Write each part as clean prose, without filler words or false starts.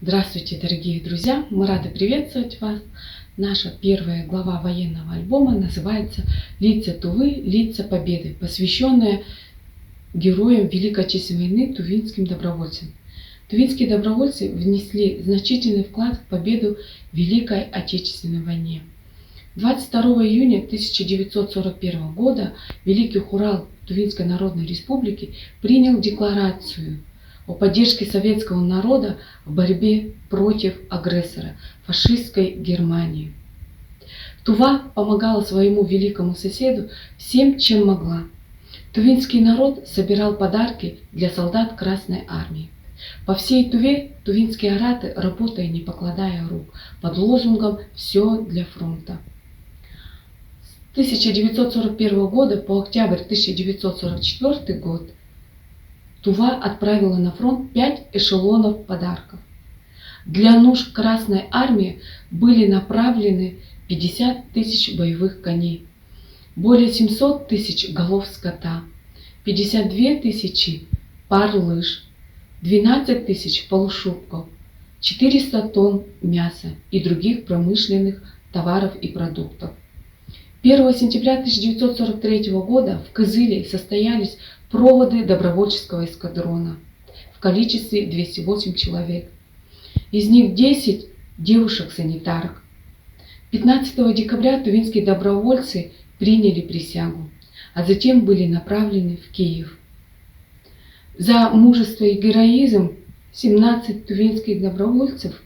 Здравствуйте, дорогие друзья! Мы рады приветствовать вас. Наша первая глава военного альбома называется «Лица Тувы, лица Победы», посвященная героям Великой Отечественной войны, тувинским добровольцам. Тувинские добровольцы внесли значительный вклад в победу в Великой Отечественной войне. 22 июня 1941 года Великий Хурал Тувинской Народной Республики принял декларацию о поддержке советского народа в борьбе против агрессора, фашистской Германии. Тува помогала своему великому соседу всем, чем могла. Тувинский народ собирал подарки для солдат Красной Армии. По всей Туве тувинские араты, работая не покладая рук, под лозунгом «Все для фронта». С 1941 года по октябрь 1944 год Тува отправила на фронт 5 эшелонов подарков. Для нужд Красной Армии были направлены 50 тысяч боевых коней, более 700 тысяч голов скота, 52 тысячи пар лыж, 12 тысяч полушубков, 400 тонн мяса и других промышленных товаров и продуктов. 1 сентября 1943 года в Кызыле состоялись проводы добровольческого эскадрона в количестве 208 человек. Из них 10 девушек-санитарок. 15 декабря тувинские добровольцы приняли присягу, а затем были направлены в Киев. За мужество и героизм 17 тувинских добровольцев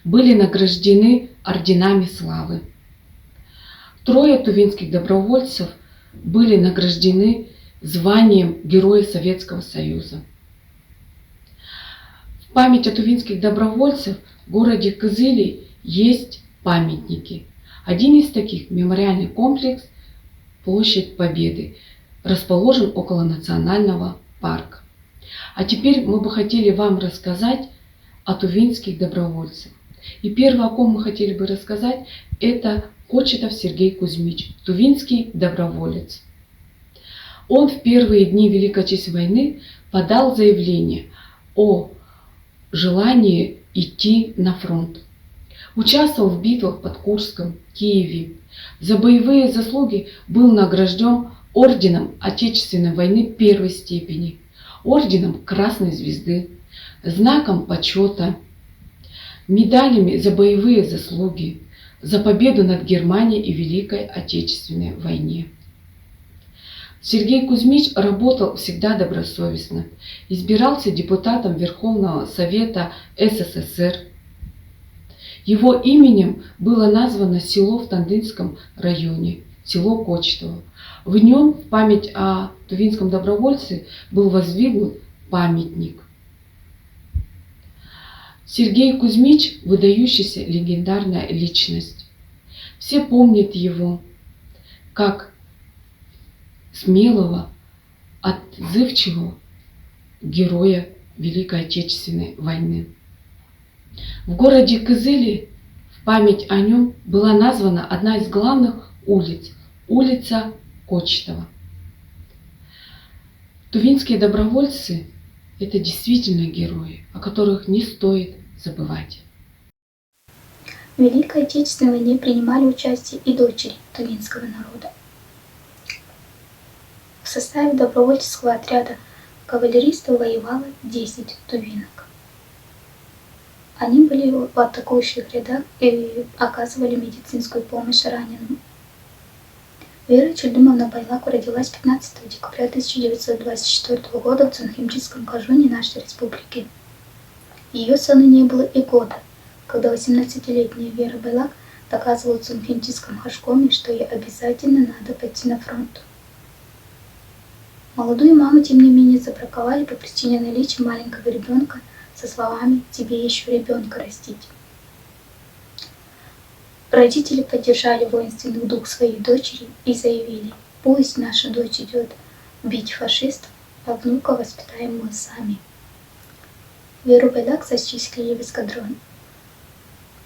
были награждены орденами славы. 3 тувинских добровольцев были награждены званием Героя Советского Союза. В память о тувинских добровольцев в городе Кызыле есть памятники. Один из таких – мемориальный комплекс «Площадь Победы», расположен около национального парка. А теперь мы бы хотели вам рассказать о тувинских добровольцах. И первое, о ком мы хотели бы рассказать, это Кочетов Сергей Кузьмич, тувинский доброволец. Он в первые дни Великой Отечественной войны подал заявление о желании идти на фронт. Участвовал в битвах под Курском, Киеве. За боевые заслуги был награжден орденом Отечественной войны первой степени, орденом Красной Звезды, знаком почета, медалями за боевые заслуги, за победу над Германией и Великой Отечественной войне. Сергей Кузьмич работал всегда добросовестно, избирался депутатом Верховного Совета СССР. Его именем было названо село в Тандынском районе, село Кочетово. В нем в память о тувинском добровольце был воздвигнут памятник. Сергей Кузьмич – выдающаяся легендарная личность. Все помнят его как смелого, отзывчивого героя Великой Отечественной войны. В городе Кызыле в память о нем была названа одна из главных улиц – улица Кочетова. Тувинские добровольцы – это действительно герои, о которых не стоит забывать. В Великой Отечественной войне принимали участие и дочери тувинского народа. В составе добровольческого отряда кавалеристов воевало 10 тувинок. Они были в атакующих рядах и оказывали медицинскую помощь раненым. Вера Чульдымовна Байлаку родилась 15 декабря 1924 года в Цунхимчистском каньоне нашей республики. Ее сыну не было и года, когда 18-летняя Вера Байлак доказывала в Цунхимчистском хашкоме, что ей обязательно надо пойти на фронт. Молодую маму, тем не менее, забраковали по причине наличия маленького ребенка со словами «тебе еще ребенка растить». Родители поддержали воинственный дух своей дочери и заявили: «Пусть наша дочь идет бить фашистов, а внука воспитаем мы сами». Веру Байлак зачислили в эскадрон.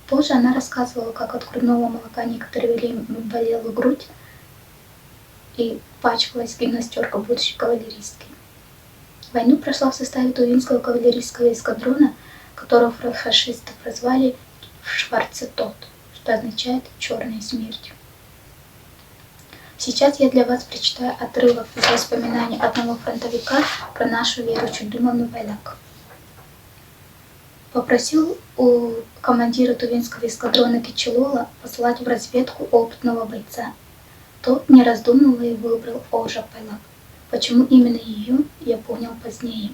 Позже она рассказывала, как от грудного молока некоторое время болела грудь и пачкалась гимнастерка будущей кавалеристки. Войну прошла в составе Тувинского кавалерийского эскадрона которого фашисты прозвали «Шварце тот», что означает «черная смерть». Сейчас я для вас прочитаю отрывок из воспоминаний одного фронтовика про нашу Веру Чудимовну Байляк. Попросил у командира Тувинского эскадрона Кичелола послать в разведку опытного бойца. Тот, не раздумывая, выбрал Ожа Байляк. Почему именно ее, я понял позднее.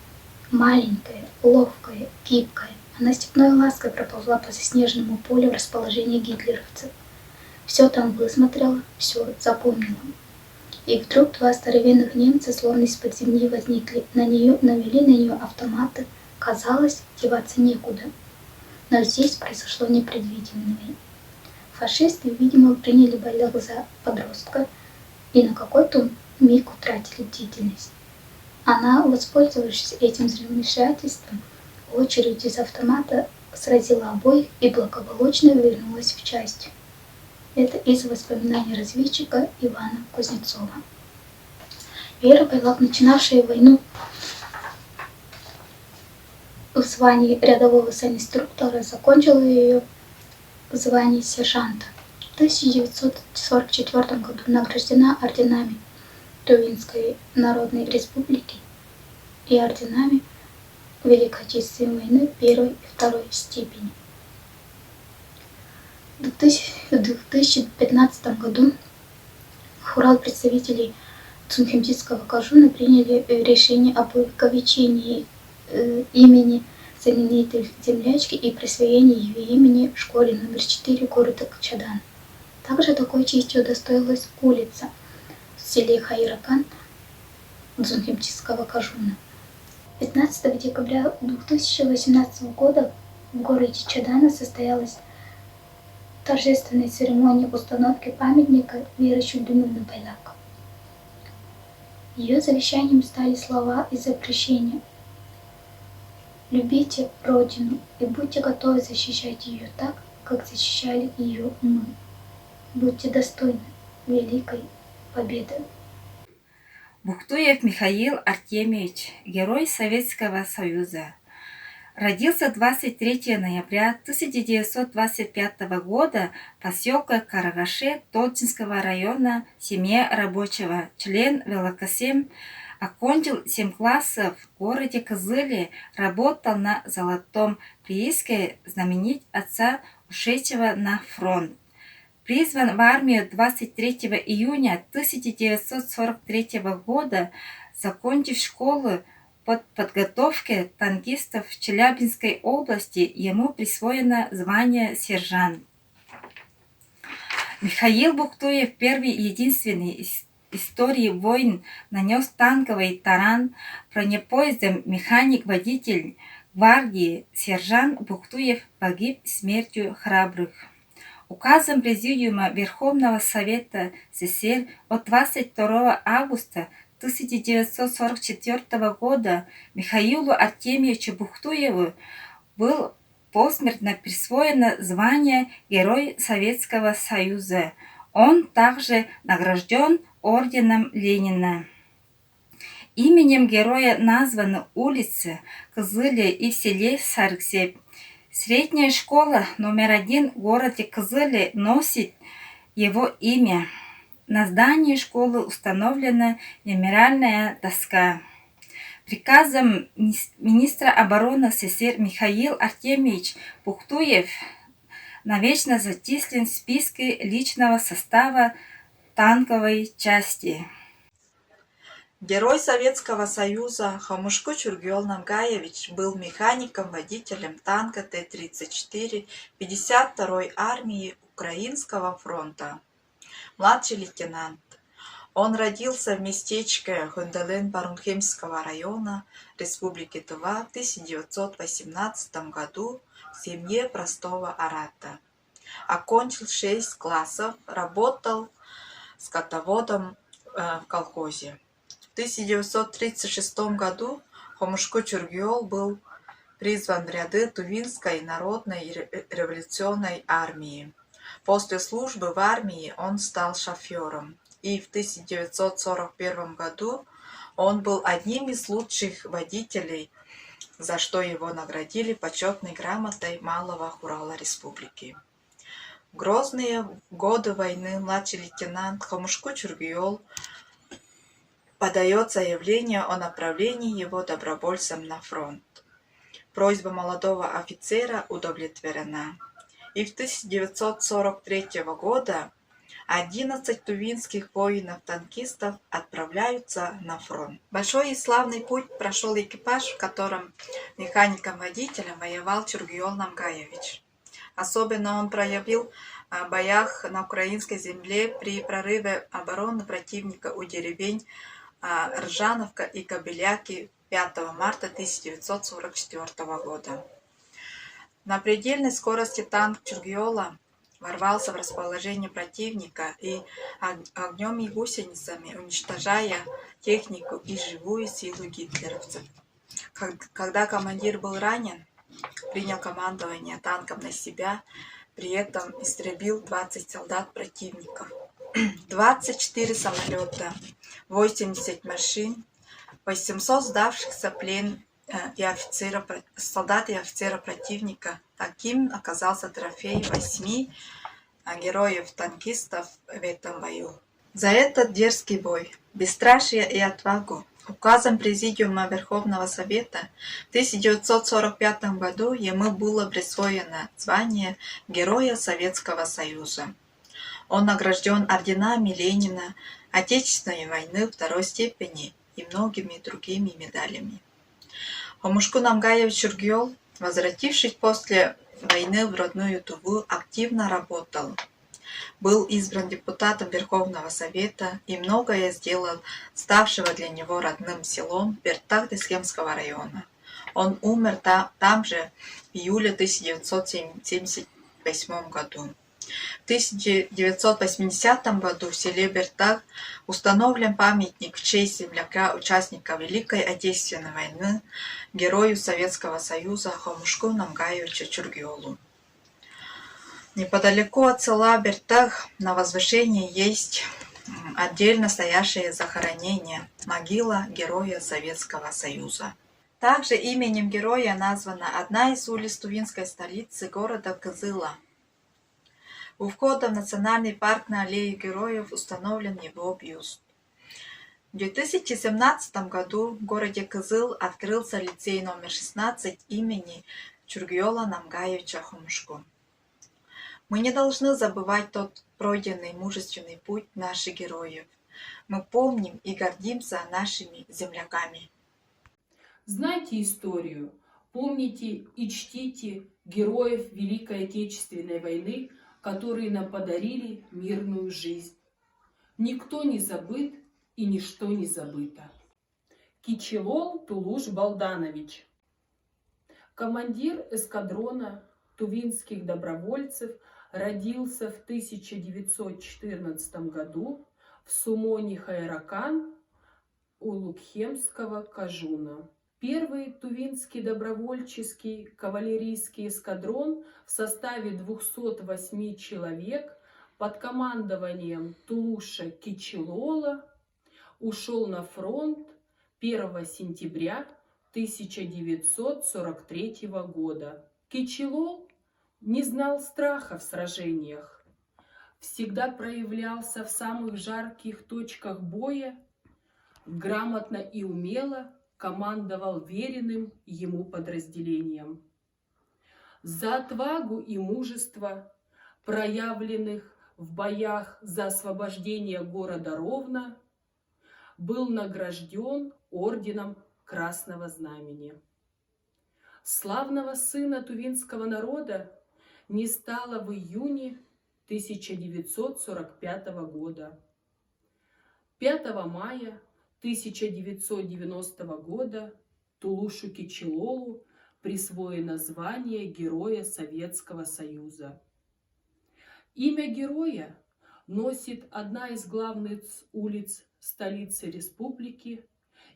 Маленькая, ловкая, гибкая, она степной лаской проползла по заснеженному полю в расположении гитлеровцев. Все там высмотрела, все запомнила. И вдруг два здоровенных немца, словно из-под земли возникли, навели на нее автоматы. Казалось, деваться некуда. Но здесь произошло непредвиденное. Фашисты, видимо, приняли Байляк за подростка и на какой-то миг утратили бдительность. Она, воспользовавшись этим замешательством, очередью из автомата сразила обоих и благополучно вернулась в часть. Это из воспоминаний разведчика Ивана Кузнецова. Вера Байляк, начинавшая войну в звании рядового санинструктора, закончила ее в звании сержанта. В 1944 году награждена орденами Тувинской Народной Республики и орденами Великой Отечественной войны первой и второй степени. В 2015 году хурал представителей Цунхимдитского кожуна приняли решение об увековечении имени знаменитой землячки и присвоении ее имени в школе номер 4 города Качадан. Также такой честью удостоилась улица в селе Хайракан Цунхимдитского кожуна. 15 декабря 2018 года в городе Чадана состоялась торжественной церемонии установки памятника Веры Чудимовны Байляк. Ее завещанием стали слова из запрещения: «Любите Родину и будьте готовы защищать ее так, как защищали ее мы. Будьте достойны великой победы». Бухтуев Михаил Артемьевич, герой Советского Союза. Родился 23 ноября 1925 года в поселке Карагаши Толчинского района в семье рабочего, член ВЛКСМ. Окончил 7 классов в городе Кызыле, работал на золотом прииске, знаменит отца, ушедшего на фронт. Призван в армию 23 июня 1943 года, закончив школу под подготовкой танкистов в Челябинской области, ему присвоено звание сержант. Михаил Бухтуев, первый и единственный из истории войн, нанес танковый таран бронепоездом механик-водитель гвардии. Сержант Бухтуев погиб смертью храбрых. Указом Президиума Верховного Совета СССР от 22 августа 1944 года Михаилу Артемьевичу Бухтуеву был посмертно присвоено звание Герой Советского Союза. Он также награжден орденом Ленина. Именем героя названы улицы в Кызыле и в селе Сарыксеп. Средняя школа номер 1 в городе Кызыле носит его имя. На здании школы установлена мемориальная доска. Приказом министра обороны СССР Михаил Артемьевич Бухтуев навечно зачислен в списке личного состава танковой части. Герой Советского Союза Хомушко Чургиол Намгаевич был механиком-водителем танка Т-34 52-й армии Украинского фронта. Младший лейтенант. Он родился в местечке Хунделен Барунхемского района Республики Тыва в 1918 году в семье простого арата. Окончил 6 классов, работал скотоводом в колхозе. В 1936 году Хомушко Чургиол был призван в ряды Тувинской народной революционной армии. После службы в армии он стал шофером, и в 1941 году он был одним из лучших водителей за что его наградили почетной грамотой Малого Урала Республики. В грозные годы войны младший лейтенант Хомушко Чургиёл подает заявление о направлении его добровольцем на фронт. Просьба молодого офицера удовлетворена. И в 1943 года 11 тувинских воинов-танкистов отправляются на фронт. Большой и славный путь прошел экипаж, в котором механиком-водителем воевал Чургиёл Намгаевич. Особенно он проявил в боях на украинской земле при прорыве обороны противника у деревень Ржановка и Кобыляки 5 марта 1944 года. На предельной скорости танк Чургиёла ворвался в расположение противника и огнем и гусеницами, уничтожая технику и живую силу гитлеровцев. Когда командир был ранен, принял командование танком на себя, при этом истребил 20 солдат противника. 24 самолета, 80 машин, 800 сдавшихся в плен солдат и офицера противника. Таким оказался трофей 8 героев-танкистов в этом бою. За этот дерзкий бой, бесстрашие и отвагу указом Президиума Верховного Совета в 1945 году ему было присвоено звание Героя Советского Союза. Он награжден орденами Ленина, Отечественной войны второй степени и многими другими медалями. Хомушко Намгаевич Чургиёл, возвратившись после войны в родную Туву, активно работал. Был избран депутатом Верховного Совета и многое сделал, ставшего для него родным селом Бертак-Десхемского района. Он умер там же в июле 1978 году. В 1980 году в селе Бертак установлен памятник в честь земляка, участника Великой Отечественной войны, герою Советского Союза Хомушко Намгаевичу Чургиёлу. Неподалеку от села Бертак на возвышении есть отдельно стоящее захоронение, могила героя Советского Союза. Также именем героя названа одна из улиц тувинской столицы города Кызыла. У входа в национальный парк на аллее героев установлен его бюст. В 2017 году в городе Кызыл открылся лицей номер 16 имени Чургиёла Намгаевича Хомушко. Мы не должны забывать тот пройденный мужественный путь наших героев. Мы помним и гордимся нашими земляками. Знайте историю, помните и чтите героев Великой Отечественной войны, которые нам подарили мирную жизнь. Никто не забыт и ничто не забыто. Кичилол Тулуш Балданович, командир эскадрона тувинских добровольцев, родился в 1914 году в Сумоне Хайракан у Лукхемского Кажуна. Первый тувинский добровольческий кавалерийский эскадрон в составе 208 человек под командованием Тулуша Кичилола ушел на фронт 1 сентября 1943 года. Кичилол не знал страха в сражениях, всегда проявлялся в самых жарких точках боя, грамотно и умело командовал веренным ему подразделением. За отвагу и мужество, проявленных в боях за освобождение города Ровно, был награжден орденом Красного Знамени. Славного сына тувинского народа не стало в июне 1945 года. 5 мая 1990 года Тулушу Кичилолу присвоено звание Героя Советского Союза. Имя героя носит одна из главных улиц столицы республики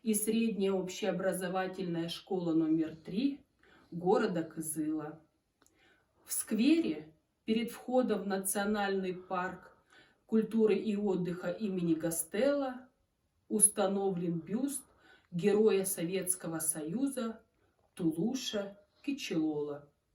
и средняя общеобразовательная школа номер 3 города Кызыла. В сквере перед входом в Национальный парк культуры и отдыха имени Гастелло установлен бюст Героя Советского Союза Тулуша, Кичелола.